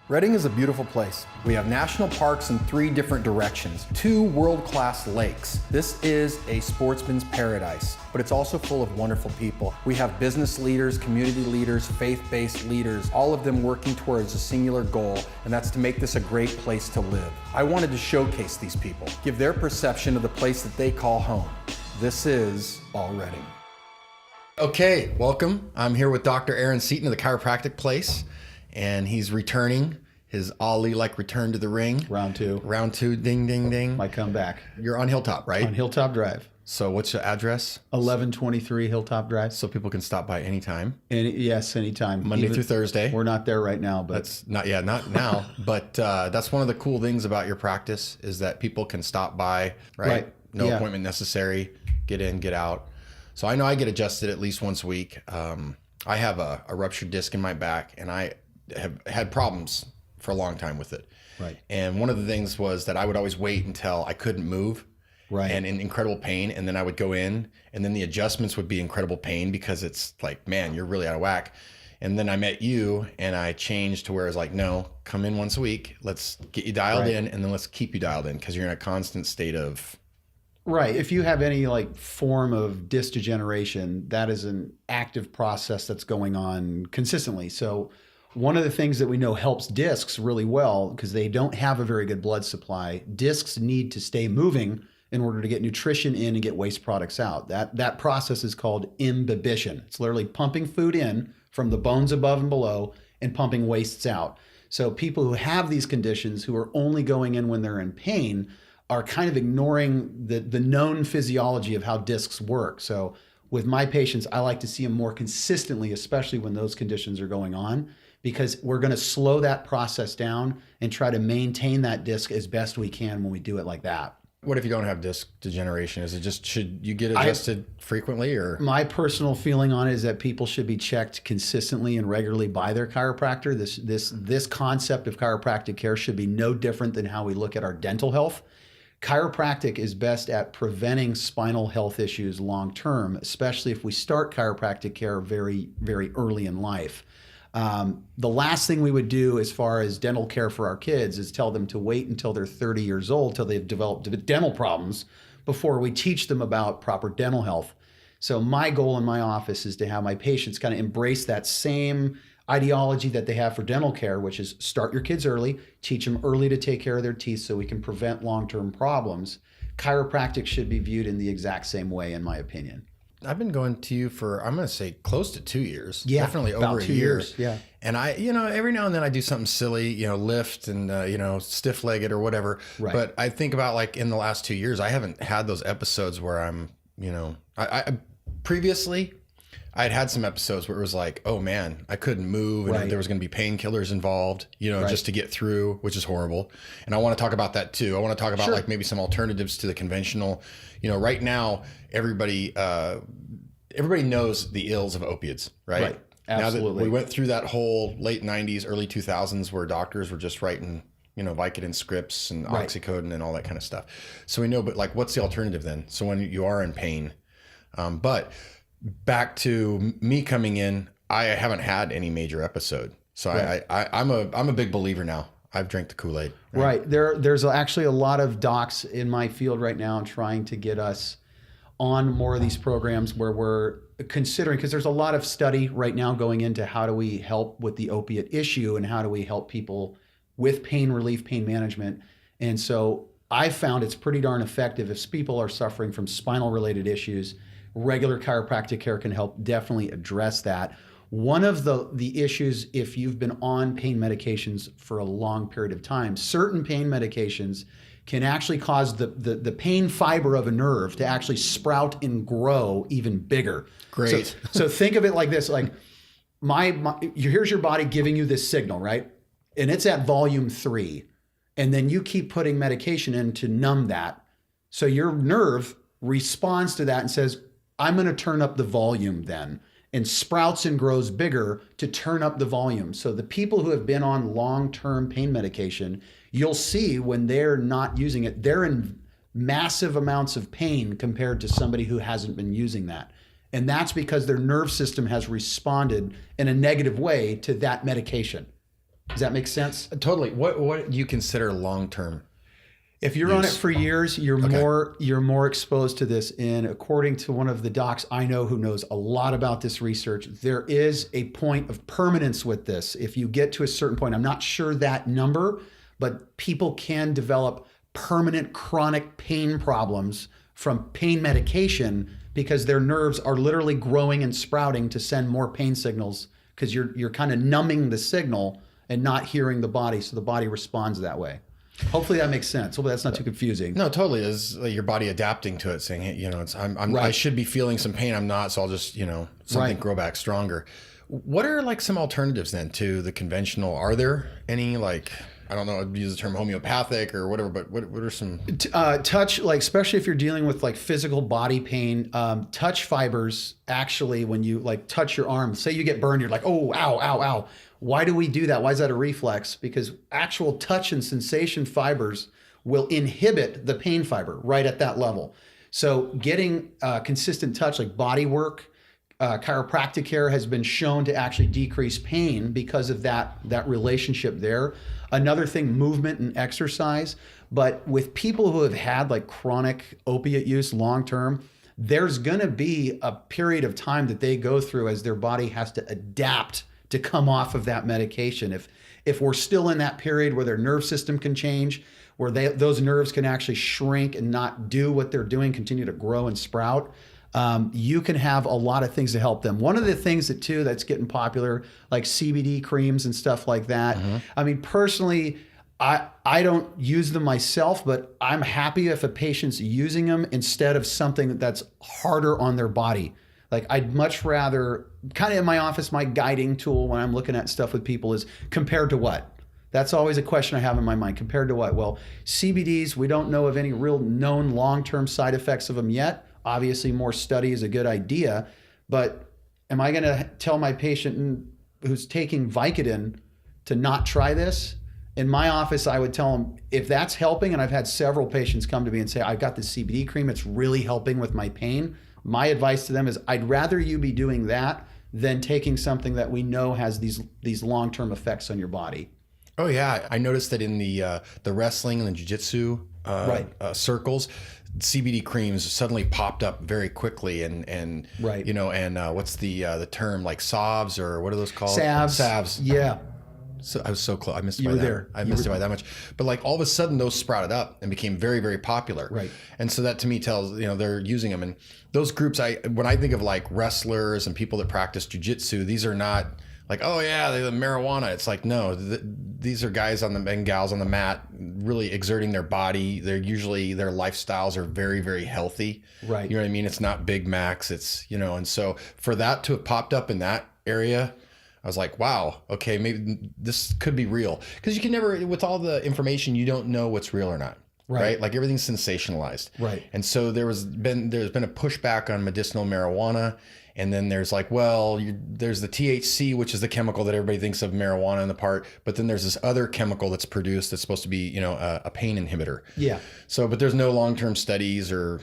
Redding is a beautiful place. We have national parks in 3 different directions, 2 world-class lakes. This is a sportsman's paradise, but it's also full of wonderful people. We have business leaders, community leaders, faith-based leaders, all of them working towards a singular goal, and that's to make this a great place to live. I wanted to showcase these people, give their perception of the place that they call home. This is All Redding. Okay, welcome. I'm here with Dr. Aaron Seaton of the Chiropractic Place. And he's returning his Ali-like return to the ring. Round 2. Round 2, ding, ding, ding. My comeback. You're on Hilltop, right? On Hilltop Drive. So what's the address? 1123 Hilltop Drive. So people can stop by anytime? Yes, anytime. Monday through Thursday? We're not there right now, but... That's not now. But that's one of the cool things about your practice is that people can stop by, right? No appointment necessary. Get in, get out. So I know I get adjusted at least once a week. I have a ruptured disc in my back, and I have had problems for a long time with it. Right. And one of the things was that I would always wait until I couldn't move. Right. And in incredible pain. And then I would go in, and then the adjustments would be incredible pain because it's like, man, you're really out of whack. And then I met you and I changed to where I was like, no, come in once a week. Let's get you dialed in, and then let's keep you dialed in because you're in a constant state of... Right. If you have any form of disc degeneration, that is an active process that's going on consistently. So one of the things that we know helps discs really well, because they don't have a very good blood supply, discs need to stay moving in order to get nutrition in and get waste products out. That process is called imbibition. It's literally pumping food in from the bones above and below and pumping wastes out. So people who have these conditions, who are only going in when they're in pain, are kind of ignoring the known physiology of how discs work. So with my patients, I like to see them more consistently, especially when those conditions are going on, because we're going to slow that process down and try to maintain that disc as best we can when we do it like that. What if you don't have disc degeneration? Is it just, should you get adjusted frequently, or? My personal feeling on it is that people should be checked consistently and regularly by their chiropractor. This concept of chiropractic care should be no different than how we look at our dental health. Chiropractic is best at preventing spinal health issues long term, especially if we start chiropractic care very, very early in life. The last thing we would do as far as dental care for our kids is tell them to wait until they're 30 years old, till they've developed dental problems, before we teach them about proper dental health. So my goal in my office is to have my patients kind of embrace that same ideology that they have for dental care, which is start your kids early, teach them early to take care of their teeth so we can prevent long-term problems. Chiropractic should be viewed in the exact same way, in my opinion. I've been going to you for, I'm going to say close to 2 years. Yeah, definitely over about 2 years. Yeah. And I, every now and then I do something silly, lift and, stiff legged or whatever. Right. But I think about in the last 2 years, I haven't had those episodes where I'm, previously I'd had some episodes where it was like, oh man, I couldn't move, and there was going to be painkillers involved, just to get through, which is horrible. And I want to talk about that too. I want to talk about maybe some alternatives to the conventional. Right now, everybody knows the ills of opiates, right? Right. Absolutely. Now that we went through that whole late 90s, early 2000s where doctors were just writing, Vicodin scripts and oxycodone and all that kind of stuff. So we know, but what's the alternative then? So when you are in pain, but back to me coming in, I haven't had any major episode. So I'm a big believer now. I've drank the Kool-Aid. Right. There's actually a lot of docs in my field right now trying to get us on more of these programs where we're considering, because there's a lot of study right now going into how do we help with the opiate issue and how do we help people with pain relief, pain management. And so I found it's pretty darn effective if people are suffering from spinal related issues. Regular chiropractic care can help definitely address that. One of the issues, if you've been on pain medications for a long period of time, certain pain medications can actually cause the pain fiber of a nerve to actually sprout and grow even bigger. Great. So think of it like this, here's your body giving you this signal, right? And it's at volume 3. And then you keep putting medication in to numb that. So your nerve responds to that and says, I'm going to turn up the volume then, and sprouts and grows bigger to turn up the volume. So the people who have been on long-term pain medication, you'll see when they're not using it, they're in massive amounts of pain compared to somebody who hasn't been using that. And that's because their nerve system has responded in a negative way to that medication. Does that make sense? Totally. What do you consider long-term? If you're on it for years, you're more exposed to this. And according to one of the docs I know who knows a lot about this research, there is a point of permanence with this. If you get to a certain point, I'm not sure that number, but people can develop permanent chronic pain problems from pain medication because their nerves are literally growing and sprouting to send more pain signals because you're kind of numbing the signal and not hearing the body, so the body responds that way. Hopefully that makes sense. Hopefully that's not too confusing. No, totally. Is your body adapting to it, saying, hey, I should be feeling some pain. I'm not, so I'll just, something grow back stronger. What are like some alternatives then to the conventional? Are there any I don't know, I'd use the term homeopathic or whatever, but what are some? Touch, especially if you're dealing with physical body pain, touch fibers, actually, when you touch your arm, say you get burned, you're like, oh, ow, ow, ow. Why do we do that? Why is that a reflex? Because actual touch and sensation fibers will inhibit the pain fiber right at that level. So getting consistent touch, like body work, chiropractic care has been shown to actually decrease pain because of that relationship there. Another thing, movement and exercise. But with people who have had chronic opiate use long-term, there's going to be a period of time that they go through as their body has to adapt to come off of that medication. If we're still in that period where their nerve system can change, where those nerves can actually shrink and not do what they're doing, continue to grow and sprout, you can have a lot of things to help them. One of the things that's getting popular, like CBD creams and stuff like that. Mm-hmm. I mean, personally, I don't use them myself, but I'm happy if a patient's using them instead of something that's harder on their body. I'd much rather, kind of in my office, my guiding tool when I'm looking at stuff with people is compared to what? That's always a question I have in my mind. Compared to what? Well, CBDs, we don't know of any real known long-term side effects of them yet. Obviously, more study is a good idea, but am I going to tell my patient who's taking Vicodin to not try this? In my office, I would tell them, if that's helping, and I've had several patients come to me and say, I've got the CBD cream, it's really helping with my pain. My advice to them is, I'd rather you be doing that than taking something that we know has these long-term effects on your body. Oh yeah, I noticed that in the wrestling and the jiu-jitsu circles, CBD creams suddenly popped up very quickly, and what's the term, like salves, or what are those called? Salves. Yeah. So I was so close. I missed it by you were that. there. I missed it by that much. But all of a sudden, those sprouted up and became very, very popular. Right. And so that to me tells they're using them. And those groups, when I think of wrestlers and people that practice jujitsu, these are not oh yeah, they're the marijuana. It's no, these are guys and gals on the mat really exerting their body. They're usually, their lifestyles are very, very healthy. Right. You know what I mean? It's not Big Macs. It's and so for that to have popped up in that area, I was like, wow, okay, maybe this could be real. Because you can never, with all the information, you don't know what's real or not. Right. Everything's sensationalized. Right. And so there's been a pushback on medicinal marijuana. And then there's there's the THC, which is the chemical that everybody thinks of marijuana in the part. But then there's this other chemical that's produced that's supposed to be, a pain inhibitor. Yeah. So, but there's no long-term studies, or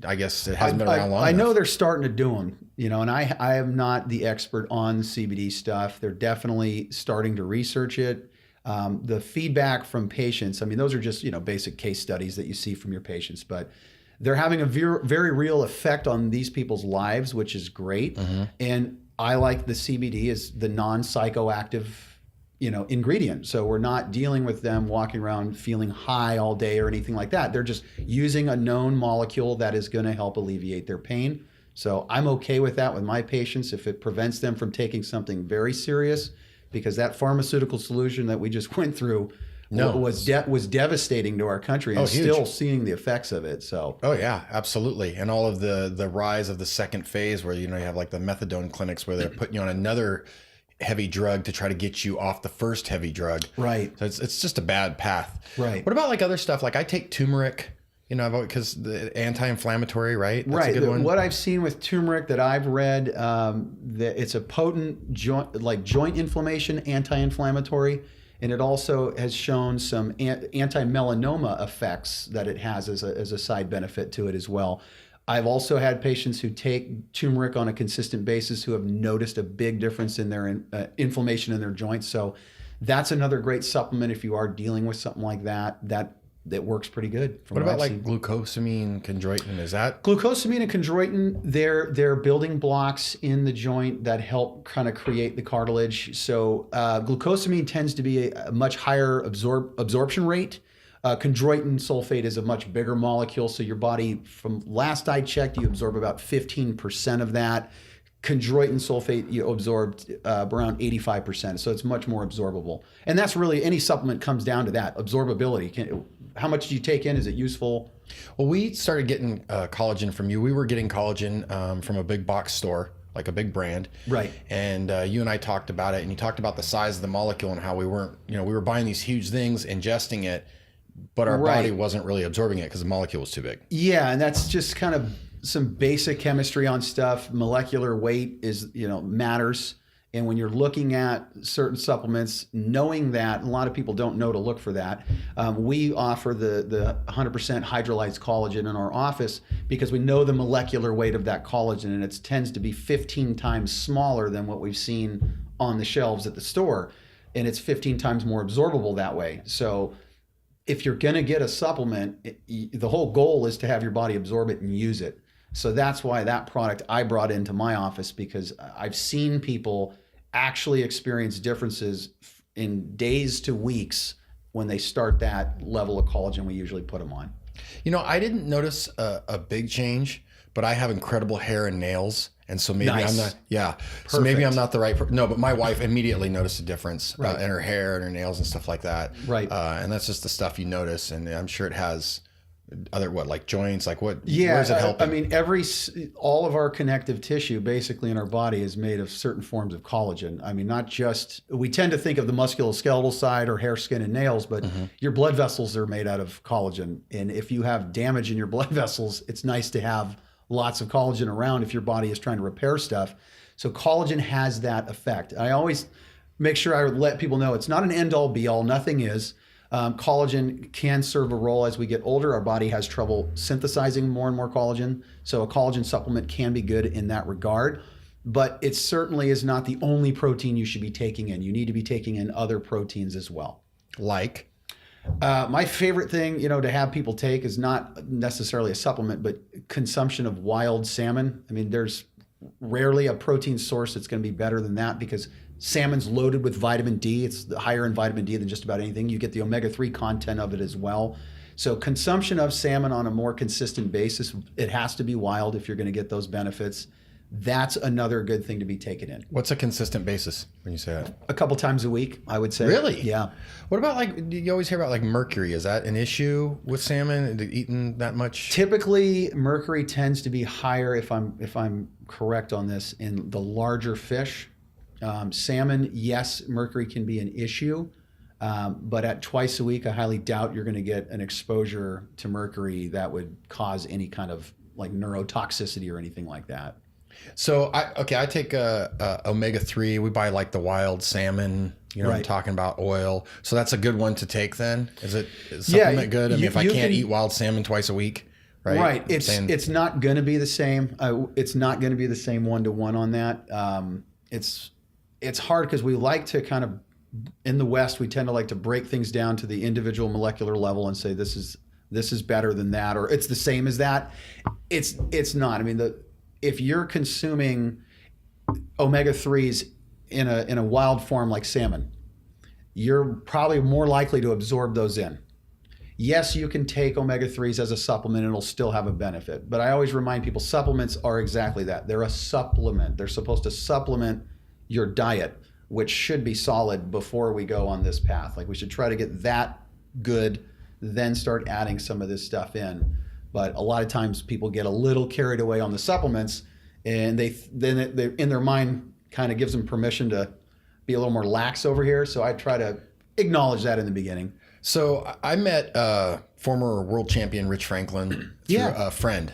I guess it hasn't been around long enough. I know they're starting to do them, and I am not the expert on CBD stuff. They're definitely starting to research it. The feedback from patients, I mean, those are just, basic case studies that you see from your patients, but they're having a very real effect on these people's lives, which is great. Mm-hmm. And I like the CBD as the non-psychoactive, ingredient. So we're not dealing with them walking around feeling high all day or anything like that. They're just using a known molecule that is going to help alleviate their pain. So I'm okay with that with my patients if it prevents them from taking something very serious, because that pharmaceutical solution that we just went through was devastating to our country, and still seeing the effects of it. So yeah, absolutely. And all of the rise of the second phase, where you have the methadone clinics where they're putting you on another heavy drug to try to get you off the first heavy drug. Right. So it's just a bad path. Right. What about other stuff? I take turmeric, because the anti-inflammatory, right? That's right. a good one. What I've seen with turmeric that I've read, that it's a potent joint inflammation, anti-inflammatory. And it also has shown some anti-melanoma effects that it has as a side benefit to it as well. I've also had patients who take turmeric on a consistent basis who have noticed a big difference in their inflammation in their joints. So that's another great supplement if you are dealing with something like that. That works pretty good. What about like glucosamine, chondroitin? Is that Glucosamine and chondroitin? They're building blocks in the joint that help kind of create the cartilage. So glucosamine tends to be a much higher absorption rate. Chondroitin sulfate is a much bigger molecule. So your body, from last I checked, you absorb about 15% of that. Chondroitin sulfate, you absorbed around 85%. So it's much more absorbable. And that's really, any supplement comes down to that, absorbability. How much do you take in? Is it useful? Well, we started getting collagen from you. We were getting collagen from a big box store, like a big brand. Right. And you and I talked about it, and you talked about the size of the molecule and how we weren't, we were buying these huge things, ingesting it, but our body wasn't really absorbing it because the molecule was too big. Yeah, and that's just kind of some basic chemistry on stuff. Molecular weight is, matters. And when you're looking at certain supplements, knowing that, a lot of people don't know to look for that. We offer the 100% hydrolyzed collagen in our office because we know the molecular weight of that collagen, and it tends to be 15 times smaller than what we've seen on the shelves at the store. And it's 15 times more absorbable that way. So if you're going to get a supplement, the whole goal is to have your body absorb it and use it. So that's why that product I brought into my office, because I've seen people actually experience differences in days to weeks when they start that level of collagen we usually put them on. I didn't notice a big change, but I have incredible hair and nails. And so maybe Nice. I'm not, Perfect. So maybe I'm not the right no, but my wife immediately noticed a difference Right. in her hair and her nails and stuff like that. Right. And that's just the stuff you notice. And I'm sure it has other, like joints, like what, Yeah, where's it helping? I mean, all of our connective tissue basically in our body is made of certain forms of collagen. I mean, not just, we tend to think of the musculoskeletal side or hair, skin, and nails, but your blood vessels are made out of collagen. And if you have damage in your blood vessels, it's nice to have lots of collagen around if your body is trying to repair stuff. So collagen has that effect. I always make sure I let people know it's not an end-all be-all, nothing is. Collagen can serve a role as we get older. Our body has trouble synthesizing more and more collagen. So a collagen supplement can be good in that regard, but it certainly is not the only protein you should be taking in. You need to be taking in other proteins as well. Like? My favorite thing, to have people take is not necessarily a supplement, but consumption of wild salmon. I mean, there's rarely a protein source that's going to be better than that because salmon's loaded with vitamin D. It's higher in vitamin D than just about anything. You get the omega-3 content of it as well. So consumption of salmon on a more consistent basis, it has to be wild if you're going to get those benefits. That's another good thing to be taken in. What's a consistent basis when you say that? A couple times a week, I would say. Really? Yeah. What about you always hear about mercury? Is that an issue with salmon, eating that much? Typically, mercury tends to be higher, if I'm correct on this, in the larger fish. Salmon, yes, mercury can be an issue, but at twice a week, I highly doubt you're going to get an exposure to mercury that would cause any kind of neurotoxicity or anything like that. So I take omega-3. We buy the wild salmon. Right. I'm talking about oil. So that's a good one to take then. Is supplement good? I mean, if I can't eat wild salmon twice a week, right? Right. It's not going to be the same. It's not going to be the same 1-to-1 on that. It's hard because we like to kind of, in the West, we tend to like to break things down to the individual molecular level and say this is better than that, or it's the same as that. It's not. I mean, if you're consuming omega-3s in a wild form like salmon, you're probably more likely to absorb those in. Yes, you can take omega-3s as a supplement and it'll still have a benefit. But I always remind people supplements are exactly that. They're a supplement. They're supposed to supplement your diet, which should be solid before we go on this path. We should try to get that good, then start adding some of this stuff in. But a lot of times people get a little carried away on the supplements, and they in their mind kind of gives them permission to be a little more lax over here. So I try to acknowledge that in the beginning. So I met former world champion Rich Franklin through a friend.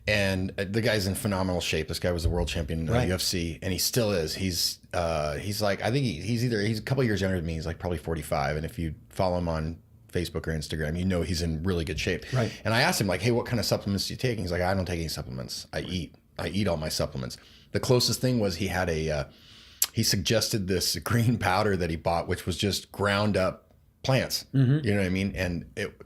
And the guy's in phenomenal shape. This guy was the world champion in the UFC, and he still is. He's like, I think he's a couple years younger than me. He's probably 45. And if you follow him on Facebook or Instagram, he's in really good shape. Right. And I asked him hey, what kind of supplements do you take? And he's like, I don't take any supplements. I eat all my supplements. The closest thing was he had he suggested this green powder that he bought, which was just ground up plants. You know what I mean? And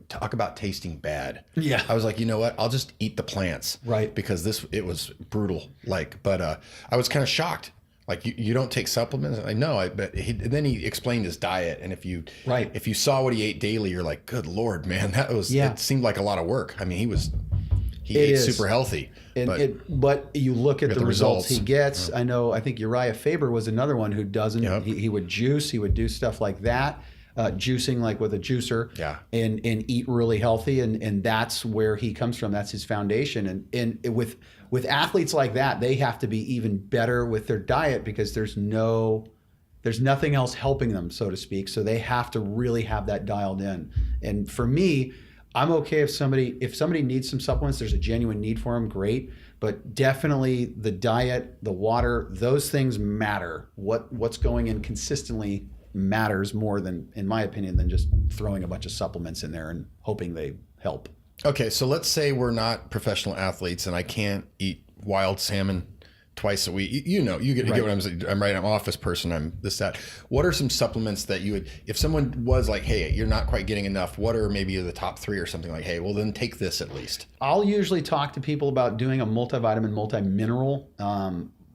talk about tasting bad. Yeah. I was like, you know what? I'll just eat the plants. Right. Because it was brutal. But I was kind of shocked. Like, you don't take supplements? I know. But then he explained his diet, and if you saw what he ate daily, you're like, good Lord, man, it seemed like a lot of work. I mean, he ate super healthy. But you look at the results he gets. Yeah. I think Uriah Faber was another one who doesn't. Yep. He would juice. He would do stuff like that. Juicing like with a juicer, and eat really healthy, and that's where he comes from. That's his foundation. And with athletes like that, they have to be even better with their diet because there's nothing else helping them, so to speak. So they have to really have that dialed in. And for me, I'm okay if somebody needs some supplements, there's a genuine need for them, great. But definitely the diet, the water, those things matter. What's going in consistently matters more than, in my opinion, than just throwing a bunch of supplements in there and hoping they help. Okay, so let's say we're not professional athletes and I can't eat wild salmon twice a week. You get what I'm saying. I'm right. I'm an office person. I'm this, that. What are some supplements that you would, if someone was like, hey, you're not quite getting enough, what are maybe the top 3 or something, like, hey, well then take this at least? I'll usually talk to people about doing a multivitamin, multimineral.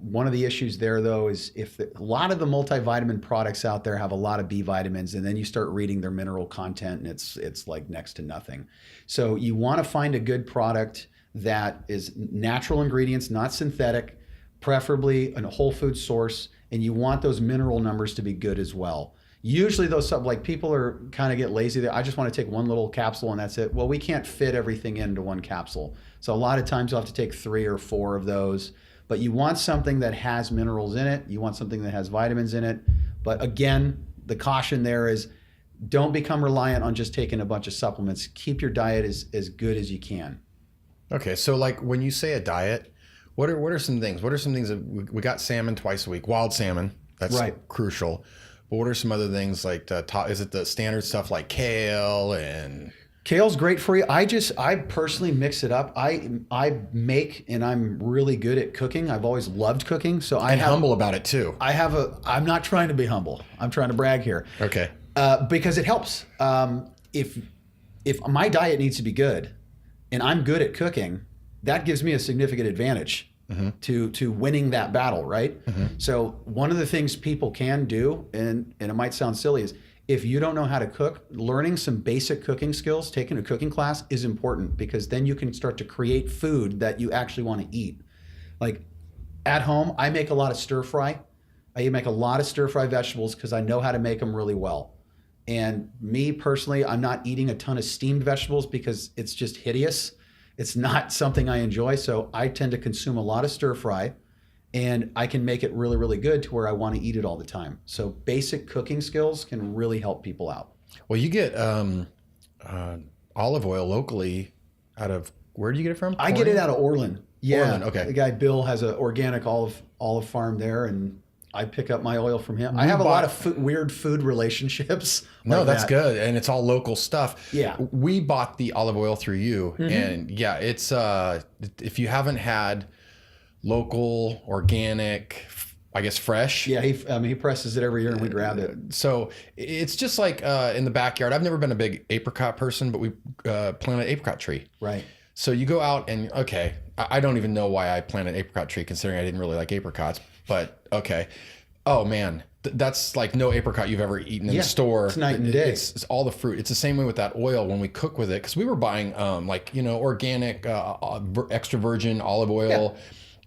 One of the issues there, though, is a lot of the multivitamin products out there have a lot of B vitamins, and then you start reading their mineral content, and it's like next to nothing. So you want to find a good product that is natural ingredients, not synthetic, preferably a whole food source, and you want those mineral numbers to be good as well. Usually those like people are kind of get lazy. I just want to take one little capsule and that's it. Well, we can't fit everything into one capsule. So a lot of times you'll have to take 3 or 4 of those. But you want something that has minerals in it. You want something that has vitamins in it. But again, the caution there is don't become reliant on just taking a bunch of supplements. Keep your diet as good as you can. Okay, so like when you say a diet, what are some things? What are some things that we got salmon twice a week, wild salmon? That's crucial. But what are some other things like is it the standard stuff like kale and... Kale's great for you. I personally mix it up. I make, and I'm really good at cooking. I've always loved cooking. So I'm humble about it too. I'm not trying to be humble. I'm trying to brag here. Okay. Because it helps. If my diet needs to be good and I'm good at cooking, that gives me a significant advantage to winning that battle, right? So one of the things people can do, and it might sound silly, is if you don't know how to cook, learning some basic cooking skills, taking a cooking class is important because then you can start to create food that you actually want to eat. Like at home, I make a lot of stir fry. I make a lot of stir fry vegetables because I know how to make them really well. And me personally, I'm not eating a ton of steamed vegetables because it's just hideous. It's not something I enjoy. So I tend to consume a lot of stir fry. And I can make it really, really good to where I want to eat it all the time. So basic cooking skills can really help people out. Well, you get olive oil locally out of, where do you get it from? I get it out of Orland. Yeah. Orland, okay. The guy Bill has an organic olive farm there, and I pick up my oil from him. I have a lot of weird food relationships. No, that's good. And it's all local stuff. Yeah. We bought the olive oil through you. And yeah, it's if you haven't had local, organic, I guess fresh. Yeah, he presses it every year and we grab it. So it's just like in the backyard. I've never been a big apricot person, but we planted an apricot tree. Right. So you go out and, okay, I don't even know why I planted an apricot tree considering I didn't really like apricots, but okay. Oh man, that's like no apricot you've ever eaten in the store. It's night and day. It's all the fruit. It's the same way with that oil when we cook with it. Cause we were buying organic, extra virgin olive oil. Yeah.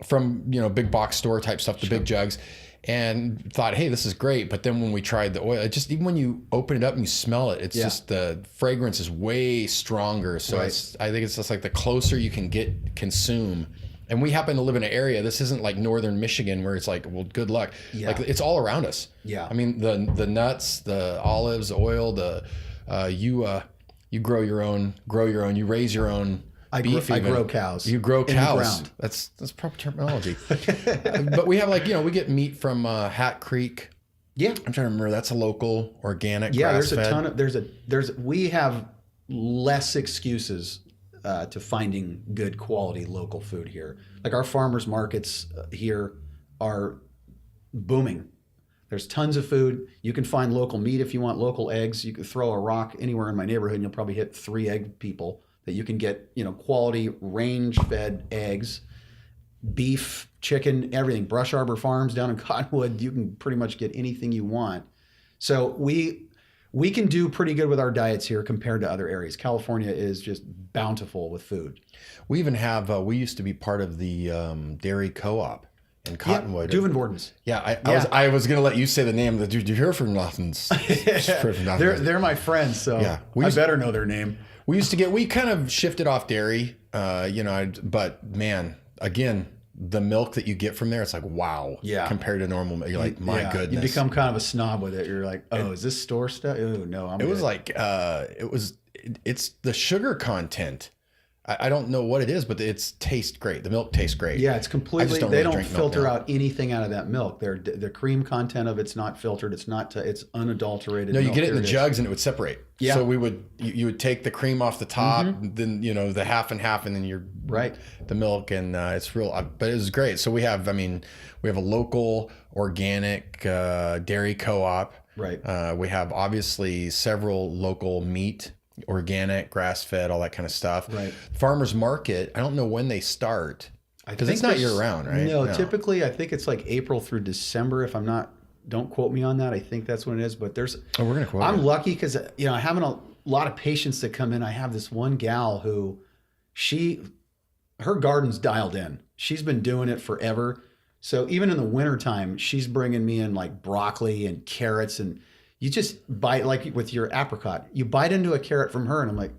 From big box store type stuff, the big jugs, and thought, hey, this is great. But then when we tried the oil, it just, even when you open it up and you smell it, it's just the fragrance is way stronger. So I think it's just like the closer you can consume. And we happen to live in an area. This isn't like northern Michigan where it's like, well, good luck. Yeah. Like it's all around us. Yeah. I mean the nuts, the olives, oil, you grow your own. You raise your own. I grow cows. You grow cows. That's proper terminology. But we have we get meat from Hat Creek. Yeah, I'm trying to remember. That's a local organic. Yeah, there's a ton of we have less excuses to finding good quality local food here. Like our farmers markets here are booming. There's tons of food. You can find local meat if you want, local eggs. You could throw a rock anywhere in my neighborhood and you'll probably hit 3 egg people that you can get, quality range-fed eggs, beef, chicken, everything. Brush Arbor Farms down in Cottonwood, you can pretty much get anything you want. So we can do pretty good with our diets here compared to other areas. California is just bountiful with food. We even have, we used to be part of the dairy co-op in Cottonwood. Duvenvortens. Yeah, I was going to let you say the name. Did you hear from Nothings? They're my friends, so Yeah, I better know their name. We kind of shifted off dairy, but man, again, the milk that you get from there, it's like, wow. Yeah. Compared to normal milk, you're like, my goodness. You become kind of a snob with it. You're like, oh, is this store stuff? Oh, no, I'm It was good. like, it's the sugar content. I don't know what it is, but it tastes great. The milk tastes great. Yeah, it's completely. don't They really don't drink milk filter now. out anything out of that milk. The cream content of it's not filtered. It's not. It's unadulterated. No, you milk. get it in There the is. jugs and it would separate. Yeah. So you would take the cream off the top, then the half and half, and then you're Right. the milk, and it's real. But it was great. So we have a local organic dairy co-op. Right. We have obviously several local meat, organic, grass-fed, all that kind of stuff. Right. Farmers market. I don't know when they start because it's not there's- year-round, right? No, typically I think it's like April through December. If I'm not, don't quote me on that. I think that's when it is. But there's. Oh, we're gonna quote. I'm it. lucky because I have a lot of patients that come in. I have this one gal who, her garden's dialed in. She's been doing it forever. So even in the wintertime, she's bringing me in like broccoli and carrots, and you just bite, like with your apricot, you bite into a carrot from her, and I'm like,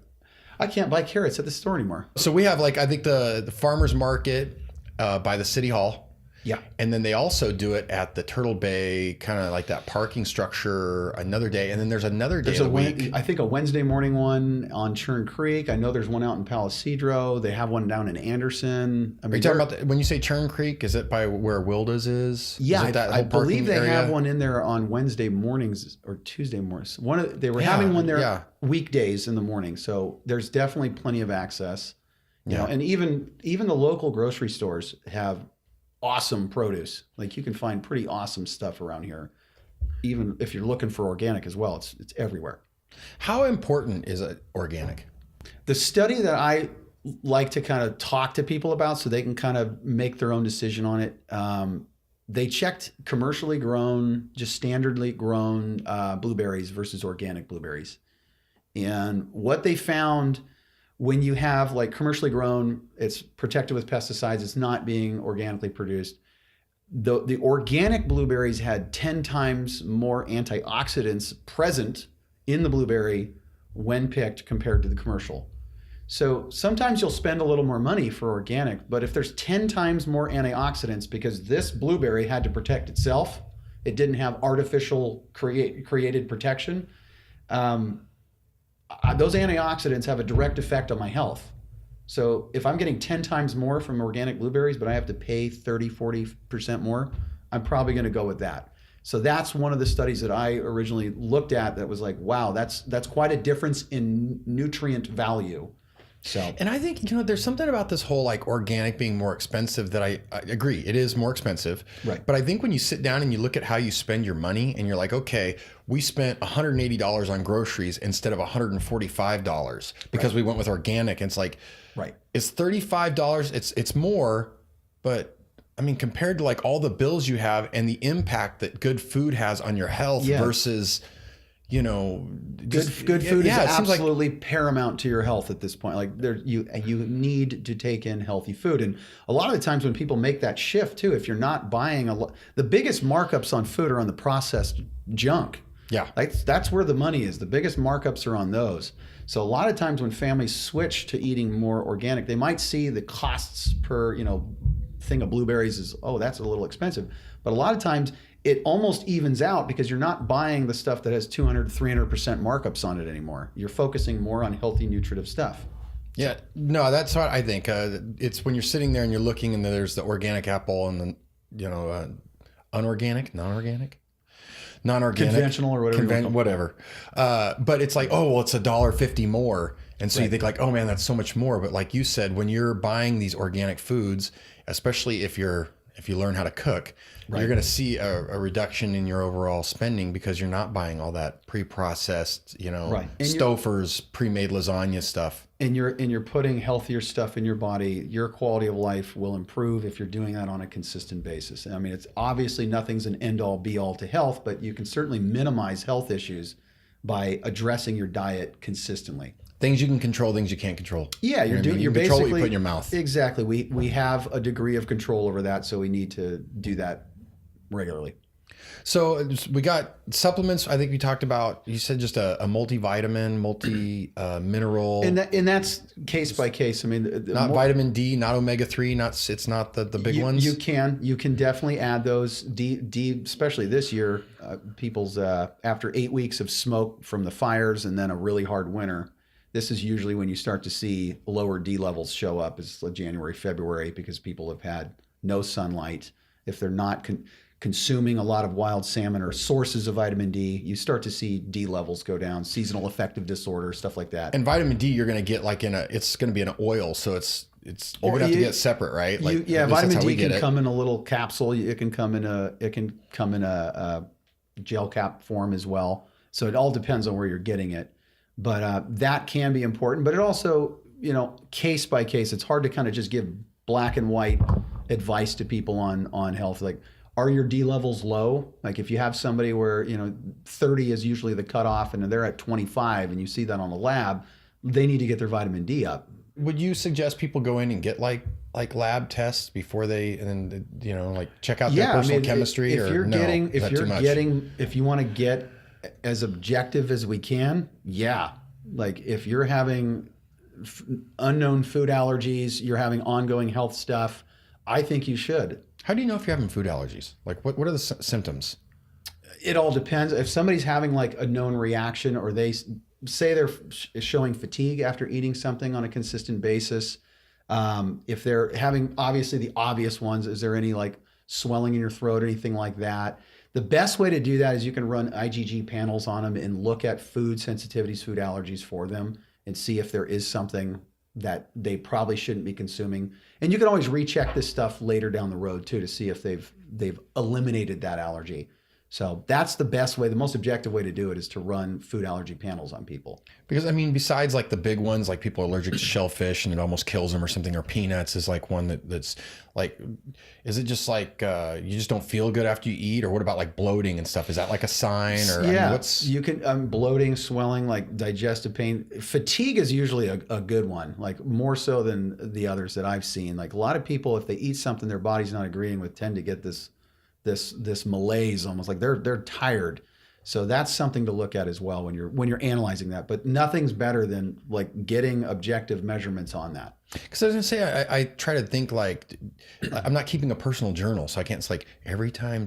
I can't buy carrots at the store anymore. So we have I think the farmers market by the city hall. Yeah. And then they also do it at the Turtle Bay, kind of like that parking structure another day. And then there's another day There's of the week. I think a Wednesday morning one on Churn Creek. I know there's one out in Palisadro. They have one down in Anderson. I mean, Are you talking about when you say Churn Creek? Is it by where Wilda's is? Yeah, Is it that I whole believe parking they area? have one in there on Wednesday mornings or Tuesday mornings. They were Yeah, having one there yeah. weekdays in the morning. So there's definitely plenty of access. You know, Yeah. and even the local grocery stores have awesome produce. Like you can find pretty awesome stuff around here. Even if you're looking for organic as well, it's everywhere. How important is it organic? The study that I like to kind of talk to people about so they can kind of make their own decision on it. They checked commercially grown, just standardly grown blueberries versus organic blueberries. And what they found when you have like commercially grown, it's protected with pesticides, it's not being organically produced. The organic blueberries had 10 times more antioxidants present in the blueberry when picked compared to the commercial. So sometimes you'll spend a little more money for organic, but if there's 10 times more antioxidants because this blueberry had to protect itself, it didn't have artificial created protection, those antioxidants have a direct effect on my health. So if I'm getting 10 times more from organic blueberries, but I have to pay 30, 40% more, I'm probably going to go with that. So that's one of the studies that I originally looked at that was like, wow, that's quite a difference in nutrient value. So, And I think, there's something about this whole like organic being more expensive that I agree. It is more expensive. Right. But I think when you sit down and you look at how you spend your money and you're like, okay, we spent $180 on groceries instead of $145 because we went with organic. And it's like, right. it's $35. It's more, but I mean, compared to like all the bills you have and the impact that good food has on your health Yeah. versus, Good food is it seems like absolutely paramount to your health at this point. Like you need to take in healthy food, and a lot of the times when people make that shift too, if you're not buying the biggest markups on food are on the processed junk. Yeah. That's where the money is. The biggest markups are on those. So a lot of times when families switch to eating more organic, they might see the costs per thing of blueberries is, oh, that's a little expensive, but a lot of times it almost evens out because you're not buying the stuff that has 200 to 300% markups on it anymore. You're focusing more on healthy, nutritive stuff. Yeah, no, that's what I think. It's when you're sitting there and you're looking and there's the organic apple and the, unorganic, non-organic, Conventional or whatever you want to call it. whatever. But it's like, oh, well, it's $1.50 more. And so you think like, oh man, that's so much more. But like you said, when you're buying these organic foods, especially if you're if you learn how to cook, you're going to see a reduction in your overall spending because you're not buying all that pre-processed, Right. And Stouffer's pre-made lasagna stuff. And you're putting healthier stuff in your body. Your quality of life will improve if you're doing that on a consistent basis. I mean, it's obviously nothing's an end-all be-all to health, but you can certainly minimize health issues by addressing your diet consistently. Things you can control, things you can't control. Yeah, you're you're control basically what you put in your mouth. Exactly. We have a degree of control over that, so we need to do that regularly. So we got supplements. I think we talked about. You said just a multivitamin, mineral, And that's case by case. I mean, not vitamin D, not omega-3. It's not the big ones. You can definitely add those. D especially this year, people's after 8 weeks of smoke from the fires and then a really hard winter. This is usually when you start to see lower D levels show up. It's like January, February, because people have had no sunlight. If they're not consuming a lot of wild salmon or sources of vitamin D, you start to see D levels go down, seasonal affective disorder, stuff like that. And vitamin D, you're going to get like it's going to be an oil, so it's you're going to have to get separate, right? Like vitamin D can come in a little capsule. It can come in a gel cap form as well. So it all depends on where you're getting it. But that can be important. But it also, case by case, it's hard to kind of just give black and white advice to people on health. Like, are your D levels low? Like if you have somebody where, 30 is usually the cutoff and they're at 25 and you see that on the lab, they need to get their vitamin D up. Would you suggest people go in and get like lab tests before they, check out their personal chemistry? If you want to get as objective as we can, like if you're having unknown food allergies, you're having ongoing health stuff, I think you should. How do you know if you're having food allergies? Like what are the symptoms? It all depends. If somebody's having like a known reaction, or they say they're showing fatigue after eating something on a consistent basis, if they're having obviously the obvious ones, is there any like swelling in your throat or anything like that? The best way to do that is you can run IgG panels on them and look at food sensitivities, food allergies for them, and see if there is something that they probably shouldn't be consuming. And you can always recheck this stuff later down the road too to see if they've eliminated that allergy. So that's the best way. The most objective way to do it is to run food allergy panels on people. Because besides like the big ones, like people are allergic to shellfish and it almost kills them or something, or peanuts is like one that's like, is it just like you just don't feel good after you eat? Or what about like bloating and stuff? Is that like a sign? Or you can bloating, swelling, like digestive pain. Fatigue is usually a good one, like more so than the others that I've seen. Like a lot of people, if they eat something their body's not agreeing with, tend to get this malaise, almost like they're tired. So that's something to look at as well when you're analyzing that. But nothing's better than like getting objective measurements on that. Because I was gonna say, I try to think like, I'm not keeping a personal journal, so I can't. It's like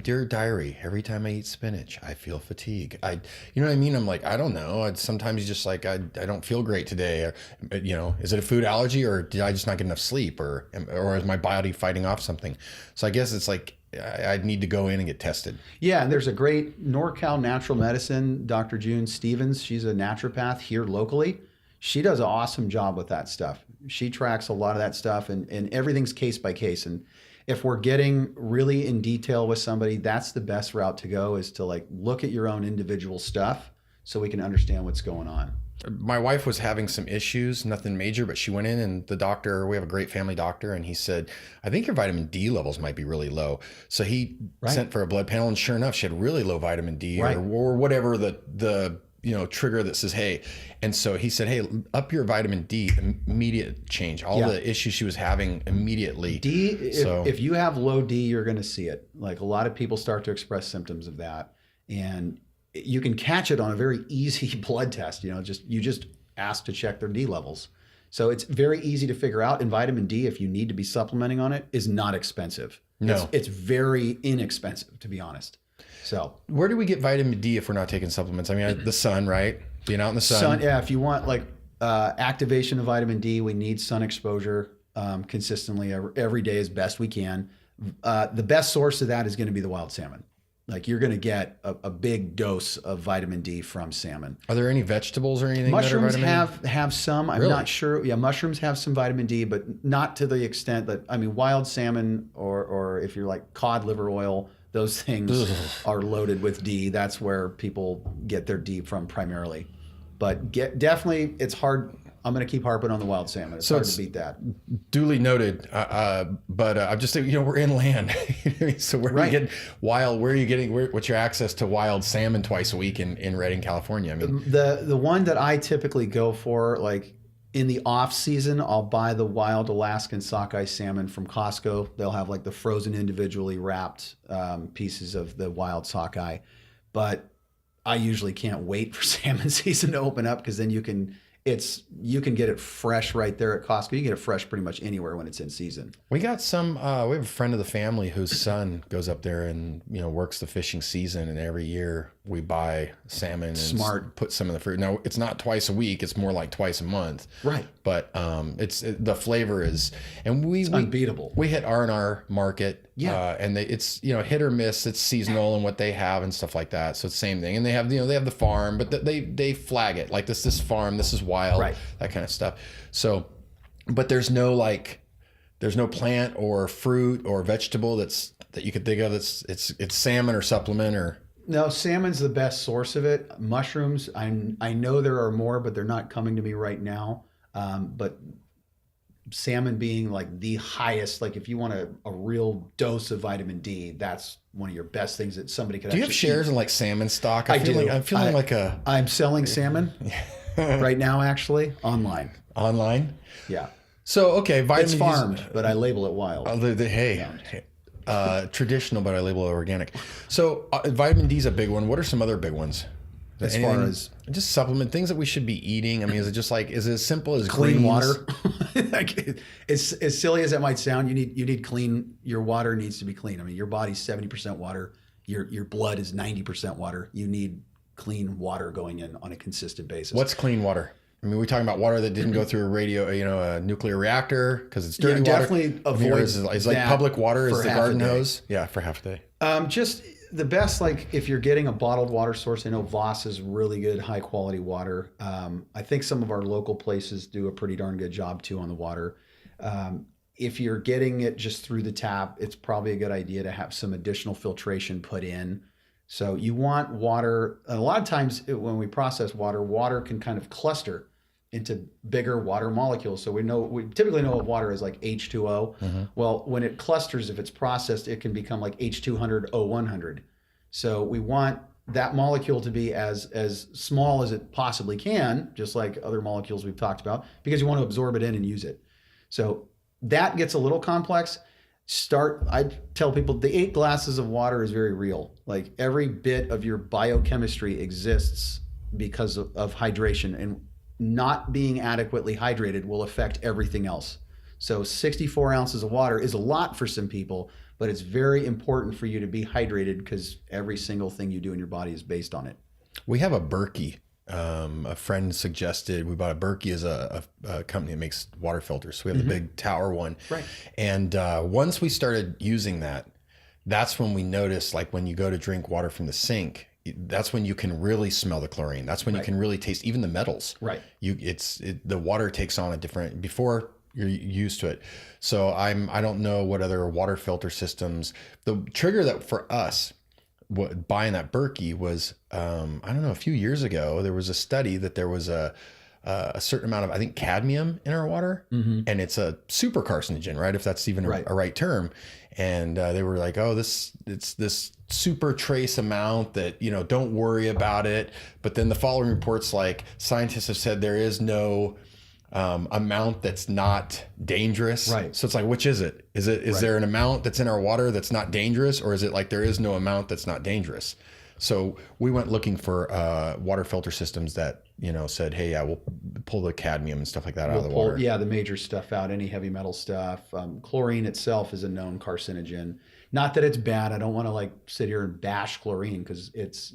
dear diary, every time I eat spinach, I feel fatigue. You know what I mean? I'm like, I don't know. Sometimes you just like, I don't feel great today. Or, is it a food allergy, or did I just not get enough sleep, or is my body fighting off something? So I guess it's like, I'd need to go in and get tested. Yeah, and there's a great NorCal Natural Medicine, Dr. June Stevens. She's a naturopath here locally. She does an awesome job with that stuff. She tracks a lot of that stuff, and everything's case by case. And if we're getting really in detail with somebody, that's the best route to go, is to like look at your own individual stuff so we can understand what's going on. My wife was having some issues, nothing major, but she went in and the doctor, we have a great family doctor, and he said, I think your vitamin D levels might be really low. So he sent for a blood panel, and sure enough, she had really low vitamin D or whatever the trigger that says, hey. And so he said, hey, up your vitamin D, immediate change. All the issues she was having immediately. D, if you have low D, you're going to see it. Like a lot of people start to express symptoms of that. And you can catch it on a very easy blood test. You just ask to check their D levels. So it's very easy to figure out. And vitamin D, if you need to be supplementing on it, is not expensive. No. It's very inexpensive, to be honest. So where do we get vitamin D if we're not taking supplements? The sun, right? Being out in the sun. Yeah, if you want like activation of vitamin D, we need sun exposure consistently every day as best we can. The best source of that is going to be the wild salmon. Like you're going to get a big dose of vitamin D from salmon. Are there any vegetables or anything Mushrooms that are vitamin? have some. I'm Really? not sure. Yeah, mushrooms have some vitamin D, but not to the extent that, I mean, wild salmon or if you're like cod liver oil, those things are loaded with D. That's where people get their D from primarily. But definitely, it's hard. I'm going to keep harping on the wild salmon. It's hard to beat that. Duly noted. But I'm just saying, we're inland. So where are you getting wild? Where are you getting, what's your access to wild salmon twice a week in Redding, California? I mean, the one that I typically go for, like in the off season, I'll buy the wild Alaskan sockeye salmon from Costco. They'll have like the frozen individually wrapped pieces of the wild sockeye. But I usually can't wait for salmon season to open up, because then you can get it fresh right there at Costco. You can get it fresh pretty much anywhere when it's in season. we got some, we have a friend of the family whose son goes up there and, works the fishing season. And every year we buy salmon and put some in the fruit. Now, it's not twice a week. It's more like twice a month. Right. But the flavor is, and we unbeatable. We hit R&R market. Yeah. And it's, hit or miss. It's seasonal and what they have and stuff like that. So it's the same thing. And they have, they have the farm, but they flag it like this farm, this is wild, right, that kind of stuff. So, but there's no plant or fruit or vegetable that you could think of it's salmon or supplement or. No, salmon's the best source of it. Mushrooms, I know there are more, but they're not coming to me right now. But salmon being like the highest, like if you want a real dose of vitamin D, that's one of your best things that somebody could. Do you have shares in like salmon stock? I do. I'm feeling like I'm selling salmon right now, actually, online. Online? Yeah. So, okay, vitamin It's farmed, but I label it wild. Traditional, but I label it organic. So vitamin D is a big one. What are some other big ones? As far as just supplement things that we should be eating. I mean, is it as simple as clean greens? water? It's as silly as that might sound. You need clean. Your water needs to be clean. I mean, your body's 70% water. Your blood is 90% water. You need clean water going in on a consistent basis. What's clean water? I mean, we're talking about water that didn't go through a nuclear reactor because it's dirty water. Definitely avoid. Is like public water is the garden hose? Yeah, for half a day. Just the best, like if you're getting a bottled water source, I know Voss is really good, high quality water. I think some of our local places do a pretty darn good job too on the water. If you're getting it just through the tap, it's probably a good idea to have some additional filtration put in. So you want water, and a lot of times when we process water, water can kind of cluster into bigger water molecules. So we typically know what water is, like H2O. Mm-hmm. Well, when it clusters, if it's processed, it can become like H200, O100. So we want that molecule to be as small as it possibly can, just like other molecules we've talked about, because you want to absorb it in and use it. So that gets a little complex. I tell people the 8 glasses of water is very real. Like every bit of your biochemistry exists because of hydration, and not being adequately hydrated will affect everything else. So 64 ounces of water is a lot for some people, but it's very important for you to be hydrated because every single thing you do in your body is based on it. We have a Berkey. A friend suggested we bought a Berkey as a company that makes water filters. So we have the big tower one. Right. And once we started using that, that's when we noticed, like when you go to drink water from the sink, that's when you can really smell the chlorine. That's when you can really taste even the metals. Right. The water takes on a different, before you're used to it. So I don't know what other water filter systems. The trigger that for us, buying that Berkey was, I don't know, a few years ago, there was a study that there was a certain amount of, I think, cadmium in our water, and it's a super carcinogen, right? If that's even a right term. And they were like, oh, it's this super trace amount that, don't worry about it. But then the following reports, like scientists have said, there is no amount that's not dangerous. Right. So it's like, which is it? Is there an amount that's in our water that's not dangerous, or is it like there is no amount that's not dangerous? So we went looking for water filter systems that, said, hey, yeah, we'll pull the cadmium and stuff like that out of the water. Yeah, the major stuff out, any heavy metal stuff. Chlorine itself is a known carcinogen. Not that it's bad. I don't want to sit here and bash chlorine, because it's,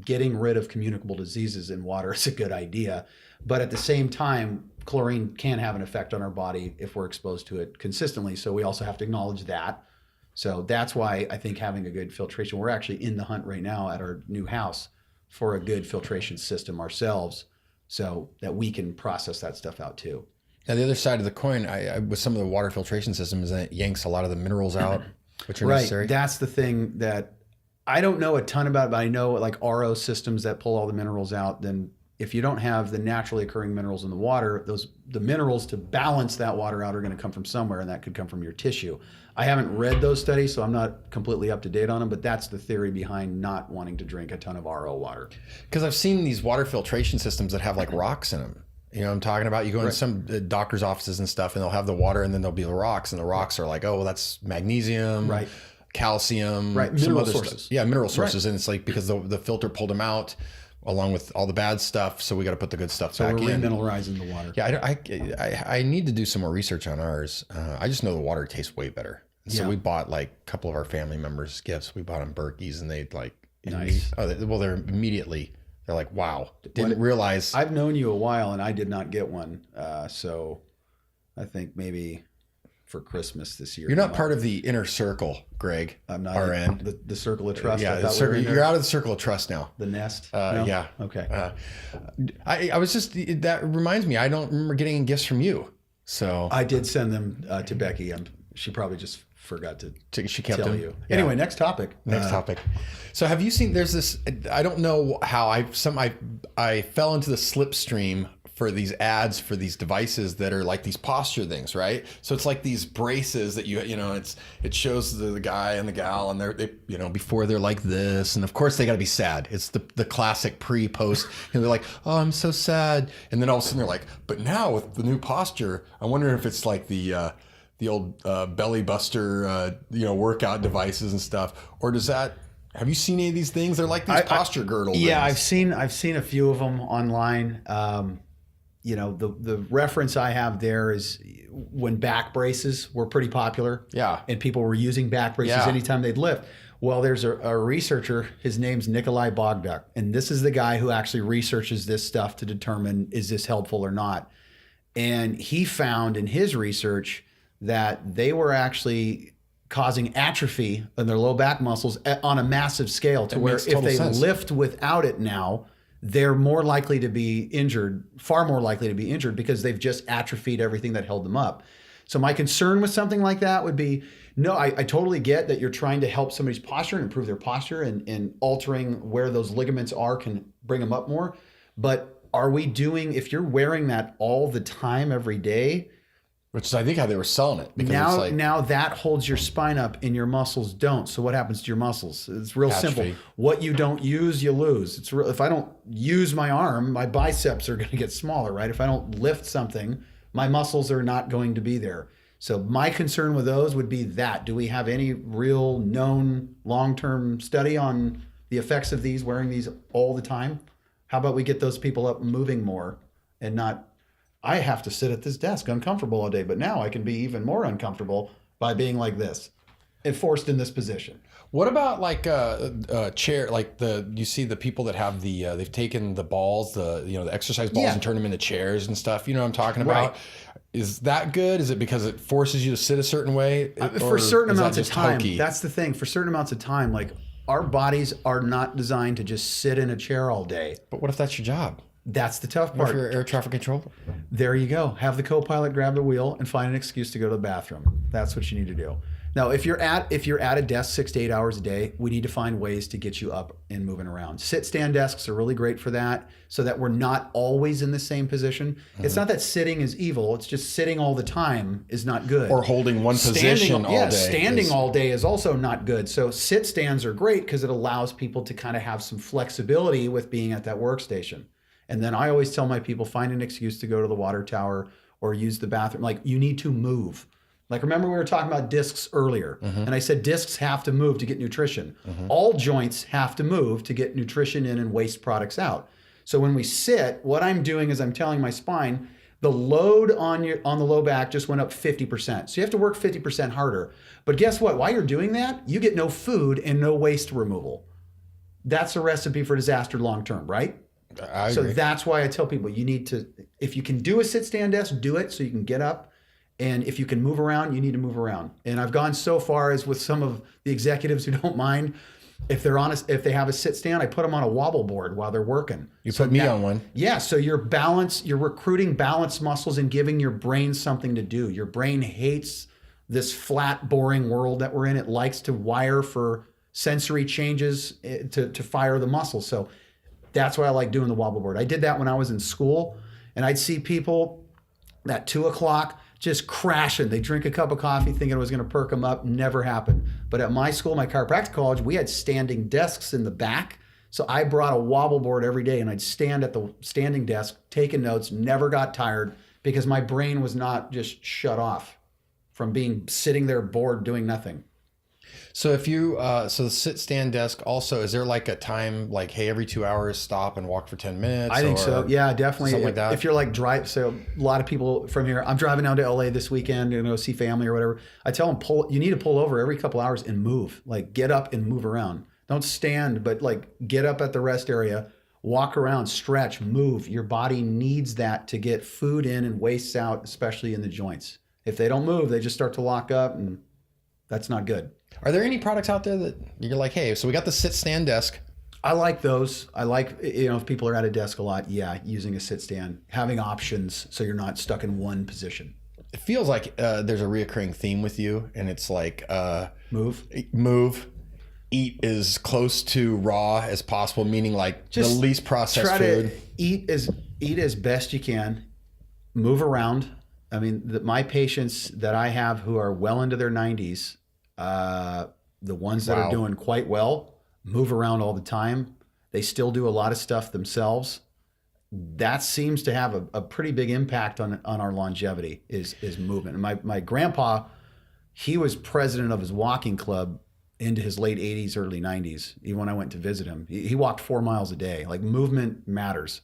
getting rid of communicable diseases in water is a good idea. But at the same time, chlorine can have an effect on our body if we're exposed to it consistently. So we also have to acknowledge that. So that's why I think having a good filtration, we're actually in the hunt right now at our new house for a good filtration system ourselves so that we can process that stuff out too. Now, the other side of the coin, with some of the water filtration systems, that it yanks a lot of the minerals out, which are necessary. That's the thing that I don't know a ton about, but I know like RO systems that pull all the minerals out. Then if you don't have the naturally occurring minerals in the water, the minerals to balance that water out are going to come from somewhere, and that could come from your tissue. I haven't read those studies, so I'm not completely up to date on them, but that's the theory behind not wanting to drink a ton of RO water. Because I've seen these water filtration systems that have like rocks in them. You know what I'm talking about? You go into some doctor's offices and stuff, and they'll have the water, and then there'll be the rocks, and the rocks are like, oh, well, that's magnesium, calcium, some other sources. Yeah, mineral sources, and it's like because the filter pulled them out along with all the bad stuff, so we got to put the good stuff back in. So we're remineralizing the water. Yeah, I need to do some more research on ours. I just know the water tastes way better. So we bought like a couple of our family members gifts. We bought them Berkeys, and they'd like nice. They're immediately. They're like, wow, didn't realize. I've known you a while and I did not get one. So I think maybe for Christmas this year. You're not part of the inner circle, Greg. I'm not. RN. The circle of trust. Yeah, you're out of the circle of trust now. The nest? No? Yeah. Okay. I was just, that reminds me, I don't remember getting gifts from you. So I did send them to Becky, and she probably just forgot to she kept tell them. you. Yeah. Anyway, next topic. So have you seen, there's this, I don't know how I fell into the slipstream for these ads for these devices that are like these posture things, right? So it's like these braces that it shows the guy and the gal, and they before they're like this, and of course they got to be sad. It's the classic pre-post, they're like, oh, I'm so sad, and then all of a sudden they're like, but now with the new posture, I wonder if it's like the old belly buster, workout devices and stuff, or does that? Have you seen any of these things? They're like these posture girdle things. Yeah, I've seen a few of them online. The reference I have there is when back braces were pretty popular. Yeah. And people were using back braces anytime they'd lift. Well, there's a researcher, his name's Nikolai Bogduk, and this is the guy who actually researches this stuff to determine is this helpful or not. And he found in his research that they were actually causing atrophy in their low back muscles on a massive scale to where if they lift without it now, they're more likely to be injured, far more likely to be injured because they've just atrophied everything that held them up. So my concern with something like that would be, no, I totally get that you're trying to help somebody's posture and improve their posture, and altering where those ligaments are can bring them up more. But are we doing, if you're wearing that all the time, every day, which is, I think, how they were selling it. Because now that holds your spine up and your muscles don't. So what happens to your muscles? It's real simple. What you don't use, you lose. It's real. If I don't use my arm, my biceps are going to get smaller, right? If I don't lift something, my muscles are not going to be there. So my concern with those would be that. Do we have any real known long-term study on the effects of these, wearing these all the time? How about we get those people up moving more and not... I have to sit at this desk uncomfortable all day, but now I can be even more uncomfortable by being like this and forced in this position. What about like a chair, like you see the people that have they've taken the balls, the exercise balls and turned them into chairs and stuff. You know what I'm talking about? Right. Is that good? Is it because it forces you to sit a certain way? For certain amounts of time. Hokey? That's the thing. For certain amounts of time, like our bodies are not designed to just sit in a chair all day. But what if that's your job? That's the tough part. If you're air traffic control? There you go. Have the co-pilot grab the wheel and find an excuse to go to the bathroom. That's what you need to do. Now, if you're at a desk 6 to 8 hours a day, we need to find ways to get you up and moving around. Sit-stand desks are really great for that, so that we're not always in the same position. Mm-hmm. It's not that sitting is evil. It's just sitting all the time is not good. Or holding one position all day. Standing all day is also not good. So sit-stands are great because it allows people to kind of have some flexibility with being at that workstation. And then I always tell my people, find an excuse to go to the water tower or use the bathroom. Like, you need to move. Like, remember we were talking about discs earlier, and I said discs have to move to get nutrition. All joints have to move to get nutrition in and waste products out. So when we sit, what I'm doing is I'm telling my spine, the load on the low back just went up 50%. So you have to work 50% harder. But guess what? While you're doing that, you get no food and no waste removal. That's a recipe for disaster long term, right? I agree. So that's why I tell people you need to, if you can do a sit-stand desk, do it so you can get up And if you can move around, you need to move around. And I've gone so far as with some of the executives who don't mind, if they're honest, if they have a sit stand, I put them on a wobble board while they're working. You put me on one. Yeah. So you're recruiting balance muscles and giving your brain something to do. Your brain hates this flat, boring world that we're in. It likes to wire for sensory changes to fire the muscles. So that's why I like doing the wobble board. I did that when I was in school, and I'd see people at 2 o'clock just crashing. They drink a cup of coffee thinking it was going to perk them up. Never happened. But at my school, my chiropractic college, we had standing desks in the back. So I brought a wobble board every day, and I'd stand at the standing desk, taking notes, never got tired because my brain was not just shut off from being sitting there bored doing nothing. So if you, so the sit stand desk also, is there like a time like, hey, every 2 hours stop and walk for 10 minutes? I think so. Yeah, definitely. Something like that. If you're like so a lot of people from here, I'm driving down to LA this weekend to go see family or whatever. I tell them, you need to pull over every couple hours and move, like get up and move around. Don't stand, but like get up at the rest area, walk around, stretch, move. Your body needs that to get food in and waste out, especially in the joints. If they don't move, they just start to lock up, and that's not good. Are there any products out there that you're like, hey, so we got the sit stand desk. I like those. I like, if people are at a desk a lot, using a sit stand, having options so you're not stuck in one position. It feels like there's a reoccurring theme with you, and it's like Move, eat as close to raw as possible, meaning like just the least processed try food. To eat as best you can, move around. I mean, my patients that I have who are well into their 90s, the ones that are doing quite well, move around all the time. They still do a lot of stuff themselves. That seems to have a pretty big impact on our longevity is movement. And my grandpa, he was president of his walking club into his late 80s, early 90s. Even when I went to visit him, he walked 4 miles a day. Like, movement matters.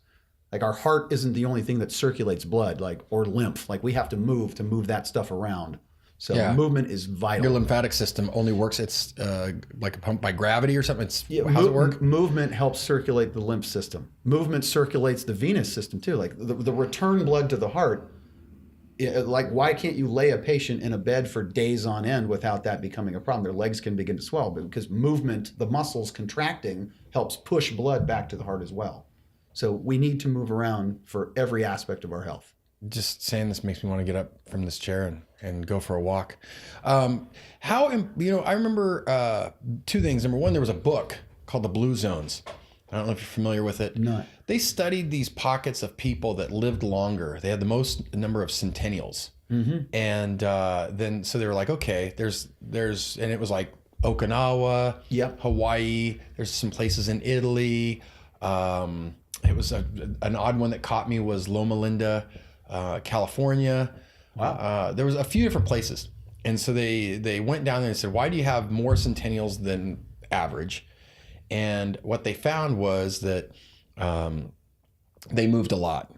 Like, our heart isn't the only thing that circulates blood, or lymph. Like, we have to move that stuff around. So movement is vital. Your lymphatic system only works, it's like a pump by gravity or something. How's it work? Movement helps circulate the lymph system. Movement circulates the venous system too. Like the return blood to the heart. Like, why can't you lay a patient in a bed for days on end without that becoming a problem? Their legs can begin to swell, but because movement, the muscles contracting, helps push blood back to the heart as well. So we need to move around for every aspect of our health. Just saying this makes me want to get up from this chair and go for a walk. I remember two things. Number one, there was a book called The Blue Zones. I don't know if you're familiar with it. No. They studied these pockets of people that lived longer. They had the most number of centennials. Mm-hmm. And then, so they were like, okay, there's, and it was like Okinawa, Hawaii, there's some places in Italy. It was an odd one that caught me was Loma Linda, California. Wow. There was a few different places. And so they went down there and said, why do you have more centennials than average? And what they found was that they moved a lot.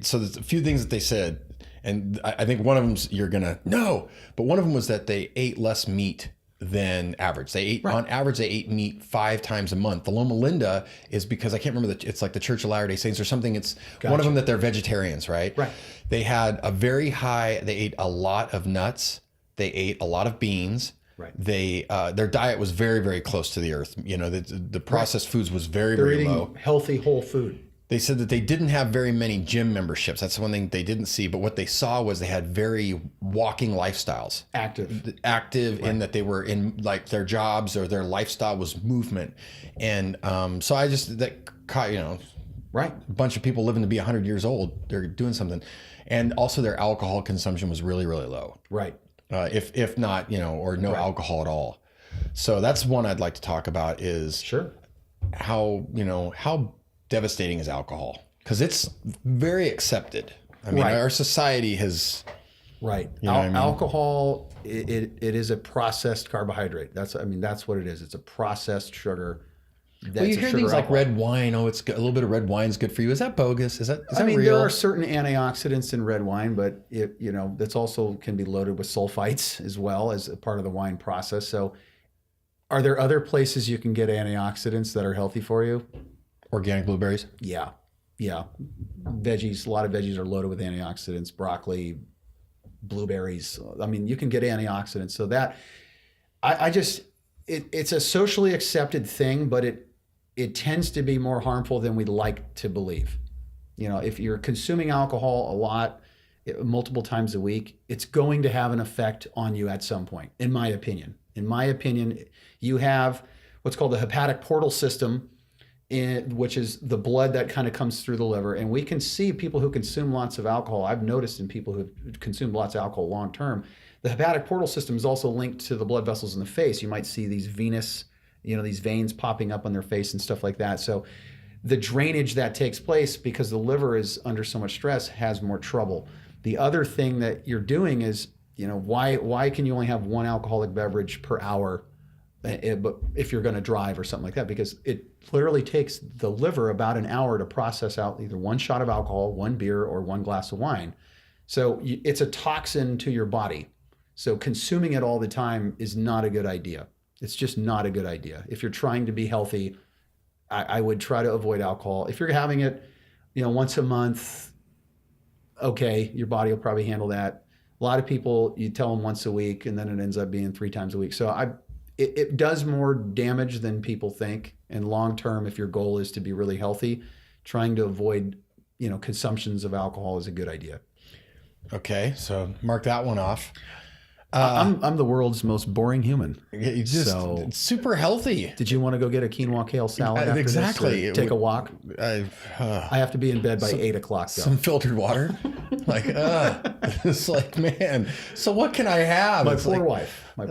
So there's a few things that they said, and I think one of them's you're gonna know, but one of them was that they ate less meat than average. They ate on average they ate meat 5 times a month. The Loma Linda is because I can't remember it's like the Church of Latter-day Saints or something. It's one of them that they're vegetarians, right? Right. They had a very high. They ate a lot of nuts. They ate a lot of beans. Right. They their diet was very, very close to the earth. You know, the processed foods was very, very low. Healthy whole food. They said that they didn't have very many gym memberships. That's one thing they didn't see. But what they saw was they had very walking lifestyles. Active in that they were in like their jobs or their lifestyle was movement. And so I just, that caught, a bunch of people living to be 100 years old. They're doing something. And also their alcohol consumption was really, really low. Right. If not, or no alcohol at all. So that's one I'd like to talk about is how devastating is alcohol, because it's very accepted. I mean, our society has alcohol. It is a processed carbohydrate. That's what it is. It's a processed sugar. Well, you hear things like red wine. Oh, it's a little bit of red wine is good for you. Is that bogus? Is that real? There are certain antioxidants in red wine, but that's also can be loaded with sulfites as well as a part of the wine process. So, are there other places you can get antioxidants that are healthy for you? Organic blueberries? Yeah. Veggies, a lot of veggies are loaded with antioxidants. Broccoli, blueberries. I mean, you can get antioxidants. So that I just it's a socially accepted thing, but it tends to be more harmful than we'd like to believe. You know, if you're consuming alcohol a lot, multiple times a week, it's going to have an effect on you at some point, in my opinion. In my opinion, you have what's called the hepatic portal system, which is the blood that kind of comes through the liver. And we can see people who consume lots of alcohol. I've noticed in people who've consumed lots of alcohol long term, the hepatic portal system is also linked to the blood vessels in the face. You might see these venous, these veins popping up on their face and stuff like that. So the drainage that takes place because the liver is under so much stress has more trouble. The other thing that you're doing is, why can you only have one alcoholic beverage per hour? But if you're going to drive or something like that, because it literally takes the liver about an hour to process out either one shot of alcohol, one beer, or one glass of wine. So it's a toxin to your body. So consuming it all the time is not a good idea. It's just not a good idea. If you're trying to be healthy, I would try to avoid alcohol. If you're having it, once a month, okay, your body will probably handle that. A lot of people, you tell them once a week, and then it ends up being 3 times a week. So it does more damage than people think. And long term, if your goal is to be really healthy, trying to avoid, consumptions of alcohol is a good idea. Okay, so mark that one off. I'm the world's most boring human. You just super healthy. Did you want to go get a quinoa kale salad after exactly. this, or take a walk? I have to be in bed by 8 o'clock though. Some filtered water. It's like, man. So what can I have? My poor wife. What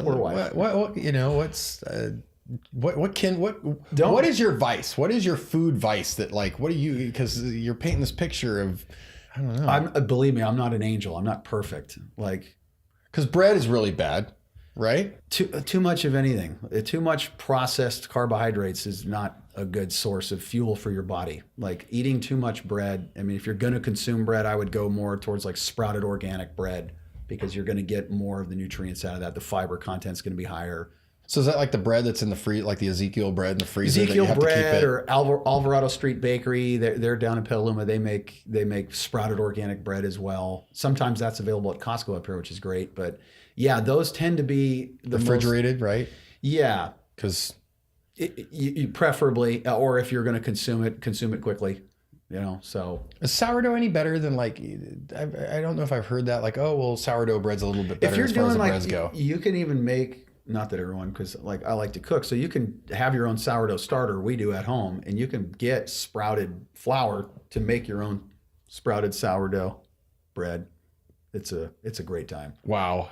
what is your vice? What is your food vice that what do you, because you're painting this picture of, I don't know. Believe me, I'm not an angel. I'm not perfect. Because bread is really bad, right? Too much of anything. Too much processed carbohydrates is not a good source of fuel for your body. Eating too much bread. I mean, if you're going to consume bread, I would go more towards sprouted organic bread, because you're going to get more of the nutrients out of that. The fiber content's going to be higher. So is that the bread that's in the freezer, like the Ezekiel bread in the freezer? Ezekiel bread or Alvarado Street Bakery. They're down in Petaluma. They make sprouted organic bread as well. Sometimes that's available at Costco up here, which is great. But yeah, those tend to be the refrigerated, right? Yeah, because you preferably, or if you're going to consume it quickly. So is sourdough any better than I don't know if I've heard that sourdough bread's a little bit better as far as the breads go. You can even make. Not that everyone, because I like to cook, so you can have your own sourdough starter. We do at home, and you can get sprouted flour to make your own sprouted sourdough bread. It's a great time. Wow,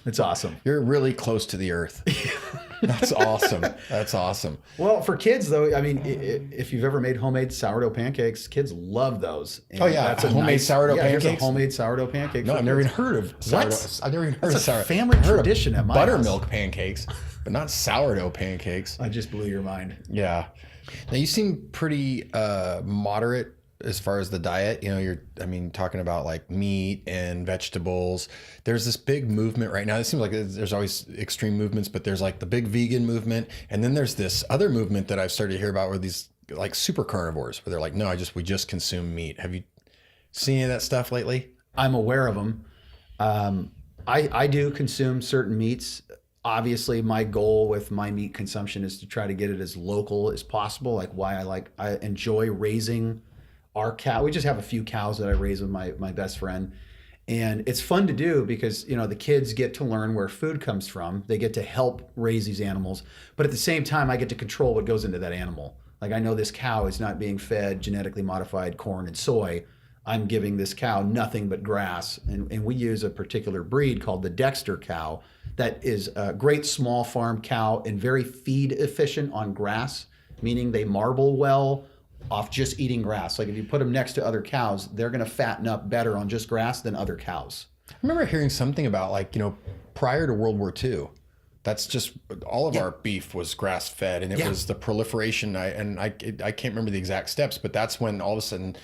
it's awesome. You're really close to the earth. That's awesome. That's awesome. Well, for kids though, I mean, if you've ever made homemade sourdough pancakes, kids love those. And that's a homemade sourdough pancakes. Here's a homemade sourdough pancake. No, I've never even heard of sourdough. What? I've never even heard That's of sourdough. a family tradition at my buttermilk house. Pancakes, but not sourdough pancakes. I just blew your mind. Yeah. Now you seem pretty moderate as far as the diet. You're talking about meat and vegetables. There's this big movement right now. It seems like there's always extreme movements, but there's the big vegan movement, and then there's this other movement that I've started to hear about where these super carnivores, where they're no, we just consume meat. Have you seen any of that stuff lately? I'm aware of them. I do consume certain meats. Obviously, my goal with my meat consumption is to try to get it as local as possible. I enjoy raising our cow. We just have a few cows that I raise with my best friend. And it's fun to do because, the kids get to learn where food comes from. They get to help raise these animals. But at the same time, I get to control what goes into that animal. I know this cow is not being fed genetically modified corn and soy. I'm giving this cow nothing but grass. And we use a particular breed called the Dexter cow that is a great small farm cow and very feed efficient on grass, meaning they marble well off just eating grass. If you put them next to other cows, they're going to fatten up better on just grass than other cows. I remember hearing something about prior to World War II, that's just all of our beef was grass fed, and it was the proliferation. I can't remember the exact steps, but that's when all of a sudden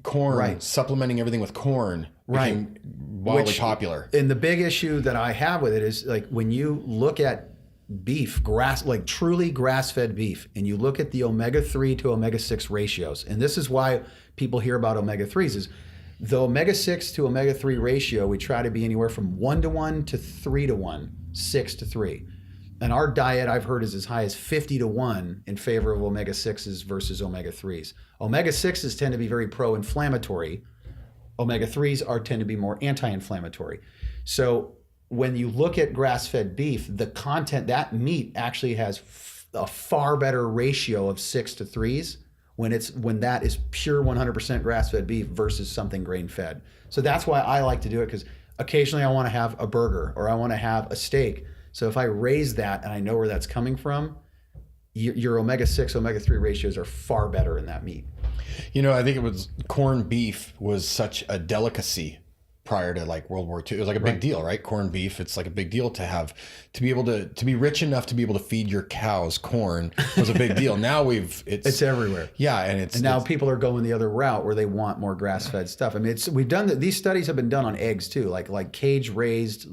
corn, supplementing everything with corn, became wildly popular. And the big issue that I have with it is when you look at beef, truly grass-fed beef, and you look at the omega-3 to omega-6 ratios, and this is why people hear about omega-3s, is The omega-6 to omega-3 ratio, we try to be anywhere from 1-to-1 to 3-to-1, 6-to-3. And our diet, I've heard, is as high as 50-to-1 in favor of omega-6s versus omega-3s. Omega-6s tend to be very pro-inflammatory. Omega-3s tend to be more anti-inflammatory. So when you look at grass-fed beef, the content, that meat actually has a far better ratio of 6-to-3s when that is pure 100% grass-fed beef versus something grain-fed. So that's why I like to do it, because occasionally I want to have a burger or I want to have a steak. So if I raise that and I know where that's coming from, your omega-6, omega-3 ratios are far better in that meat. You know, I think it was corned beef was such a delicacy prior to like World War II. It was like a big deal, right? Corned beef. It's like a big deal to be able to be rich enough to be able to feed your cows corn was a big deal. Now it's everywhere. Yeah. And now people are going the other route where they want more grass-fed stuff. I mean, these studies have been done on eggs too, like cage raised,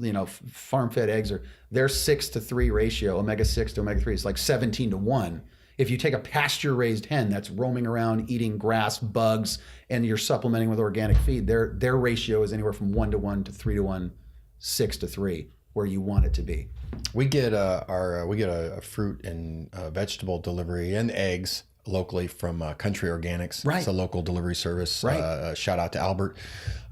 farm-fed eggs their 6-to-3 ratio, omega-6 to omega-3 is like 17-to-1. If you take a pasture-raised hen that's roaming around eating grass, bugs, and you're supplementing with organic feed, their ratio is anywhere from 1-to-1 to 3-to-1, 6-to-3, where you want it to be. We get a fruit and vegetable delivery and eggs locally from Country Organics. Right. It's a local delivery service. Right. Shout out to Albert.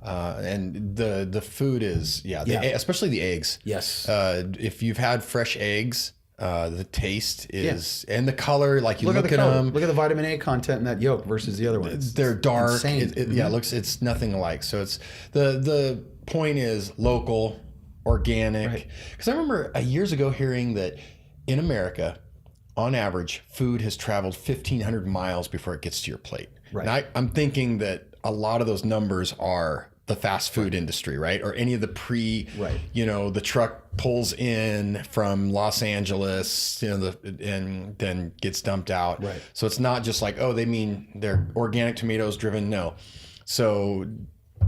And the food is especially the eggs. Yes. If you've had fresh eggs. The taste is, and the color, like you look at color. them. Look at the vitamin A content in that yolk versus the other ones. They're dark. Insane. It's nothing alike. So it's the point is local, organic. Because I remember years ago hearing that in America, on average, food has traveled 1,500 miles before it gets to your plate. Right. And I'm thinking that a lot of those numbers are the fast food industry, right? Or any of the the truck pulls in from Los Angeles, and then gets dumped out. Right. So it's not just like, oh, they mean they're organic tomatoes driven. No. So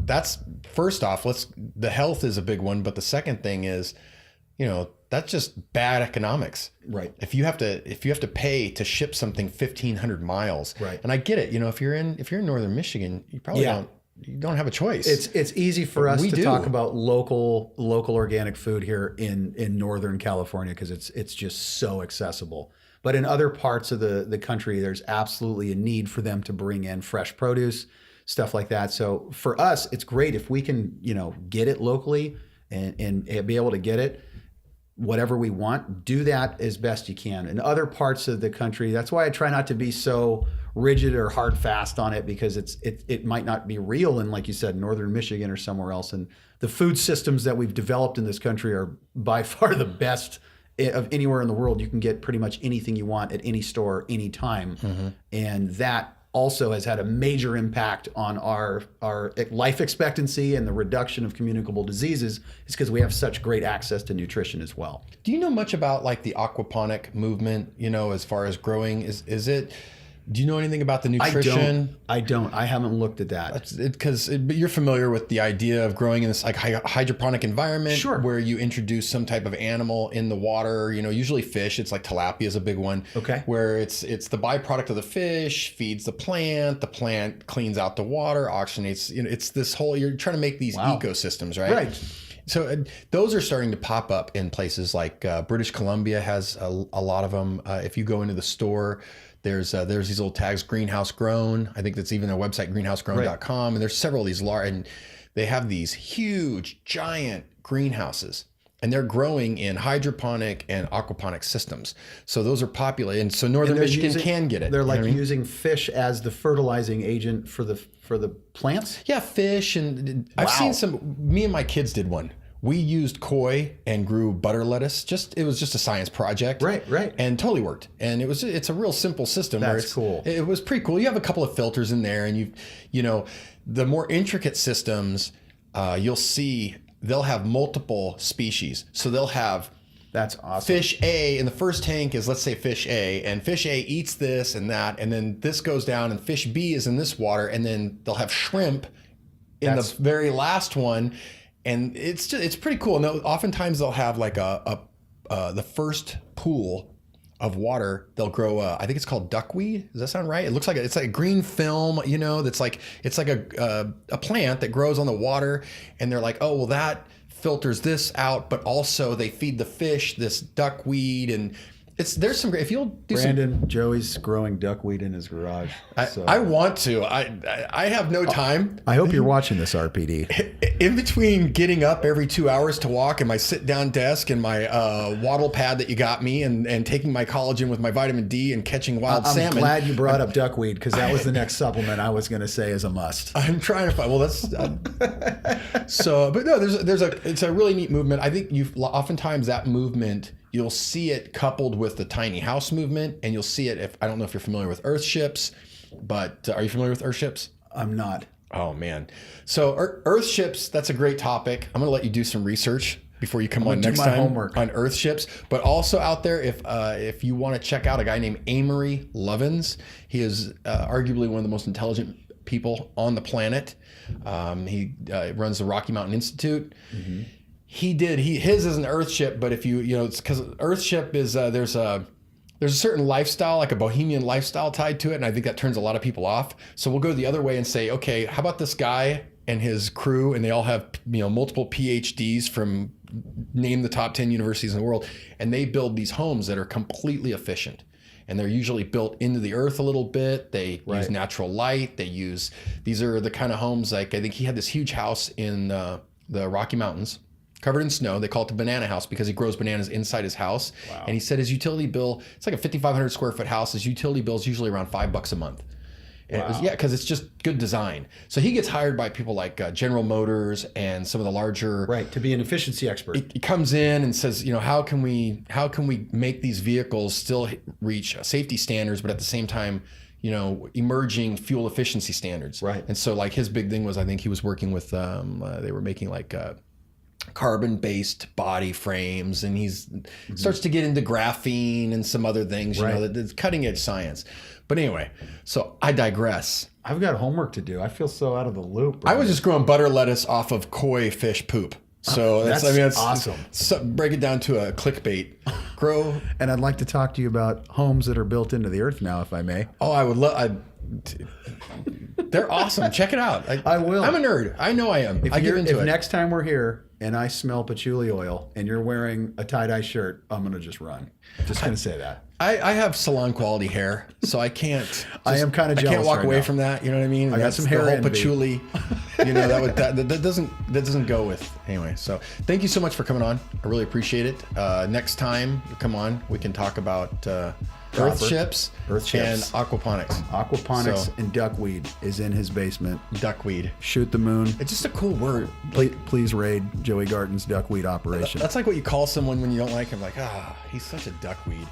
that's first off, the health is a big one. But the second thing is, that's just bad economics. Right. If you have to pay to ship something 1,500 miles. Right. And I get it. If you're in northern Michigan, you probably don't have a choice. It's easy for us to talk about local organic food here in Northern California because it's just so accessible. But in other parts of the country, there's absolutely a need for them to bring in fresh produce, stuff like that. So for us, it's great if we can, get it locally and be able to get it whatever we want, do that as best you can. In other parts of the country, that's why I try not to be so rigid or hard fast on it, because it might not be real in, like you said, northern Michigan or somewhere else. And the food systems that we've developed in this country are by far the best of anywhere in the world. You can get pretty much anything you want at any store, anytime. Mm-hmm. And that also has had a major impact on our life expectancy and the reduction of communicable diseases, is because we have such great access to nutrition as well. Do you know much about like the aquaponic movement, as far as growing? Is it, do you know anything about the nutrition? I don't. I haven't looked at that. But you're familiar with the idea of growing in this like hydroponic environment, sure, where you introduce some type of animal in the water, usually fish. It's like tilapia is a big one. Okay. Where it's the byproduct of the fish, feeds the plant cleans out the water, oxygenates, it's this whole, you're trying to make these ecosystems, right? Right. So those are starting to pop up in places like British Columbia has a lot of them. If you go into the store, there's these little tags, greenhouse grown. I think that's even their website, greenhousegrown.com. And there's several of these large, and they have these huge, giant greenhouses, and they're growing in hydroponic and aquaponic systems. So those are populated, and so northern Michigan can get it. They're like using fish as the fertilizing agent for the plants. Yeah, fish, and I've seen some. Me and my kids did one. We used koi and grew butter lettuce. It was just a science project. Right. And totally worked. And it's a real simple system. That's cool. It was pretty cool. You have a couple of filters in there, and the more intricate systems, you'll see they'll have multiple species. So they'll have That's awesome. Fish A in the first tank is, let's say, fish A, and fish A eats this and that, and then this goes down, and fish B is in this water, and then they'll have shrimp in the very last one. And it's pretty cool. Now, oftentimes they'll have like the first pool of water, they'll grow. I think it's called duckweed. Does that sound right? It looks like it's like a green film. That's like it's like a plant that grows on the water, and they're like, oh well, that filters this out, but also they feed the fish this duckweed, and there's some great. If you'll do Brandon, Joey's growing duckweed in his garage. I want to. I have no time. I hope you're watching this, RPD. In between getting up every 2 hours to walk and my sit down desk and my waddle pad that you got me and taking my collagen with my vitamin D and catching wild salmon. I'm glad you brought up duckweed because that was the next supplement I was going to say is a must. I'm trying to find. Well, that's but no. It's a really neat movement. I think oftentimes that movement. You'll see it coupled with the tiny house movement, and you'll see it I don't know if you're familiar with earthships, but are you familiar with earthships? I'm not. Oh man. So earthships, that's a great topic. I'm going to let you do some research before you come on next time homework on earthships. But also out there, if you want to check out a guy named Amory Lovins, he is arguably one of the most intelligent people on the planet. He runs the Rocky Mountain Institute. Mm-hmm. His is an earthship, but if it's because earthship is there's a certain lifestyle, like a bohemian lifestyle tied to it, and I think that turns a lot of people off. So we'll go the other way and say, okay, how about this guy and his crew, and they all have multiple PhDs from name the top 10 universities in the world, and they build these homes that are completely efficient. And they're usually built into the earth a little bit. They use natural light. These are the kind of homes, like I think he had this huge house in the Rocky Mountains, covered in snow. They call it the banana house because he grows bananas inside his house. Wow. And he said his utility bill, it's like a 5,500 square foot house. His utility bill is usually around $5 a month. And wow. Because it's just good design. So he gets hired by people like General Motors and some of the larger. Right, to be an efficiency expert. He comes in and says, how can we make these vehicles still reach safety standards, but at the same time, emerging fuel efficiency standards. Right. And so like his big thing was, I think he was working with, they were making like carbon-based body frames, and starts to get into graphene and some other things, that's cutting edge science. But anyway, so I digress. I've got homework to do. I feel so out of the loop. I was just growing butter lettuce off of koi fish poop. So that's awesome. So break it down to a clickbait. Grow. And I'd like to talk to you about homes that are built into the earth now, if I may. Oh, I would love. They're awesome. Check it out. I will. I'm a nerd. I know I am. I get into it. If next time we're here and I smell patchouli oil and you're wearing a tie-dye shirt, I'm going to just run. Just going to say that. I have salon quality hair, so I can't. I am kind of jealous. I can't walk right away now. from that. You know what I mean? I got some hair the whole envy. patchouli. That doesn't go with anyway. So thank you so much for coming on. I really appreciate it. Next time you come on, we can talk about earthships and aquaponics. Aquaponics and duckweed is in his basement. Duckweed. Shoot the moon. It's just a cool word. Please raid Joey Garton's duckweed operation. That's like what you call someone when you don't like him. Like, he's such a duckweed.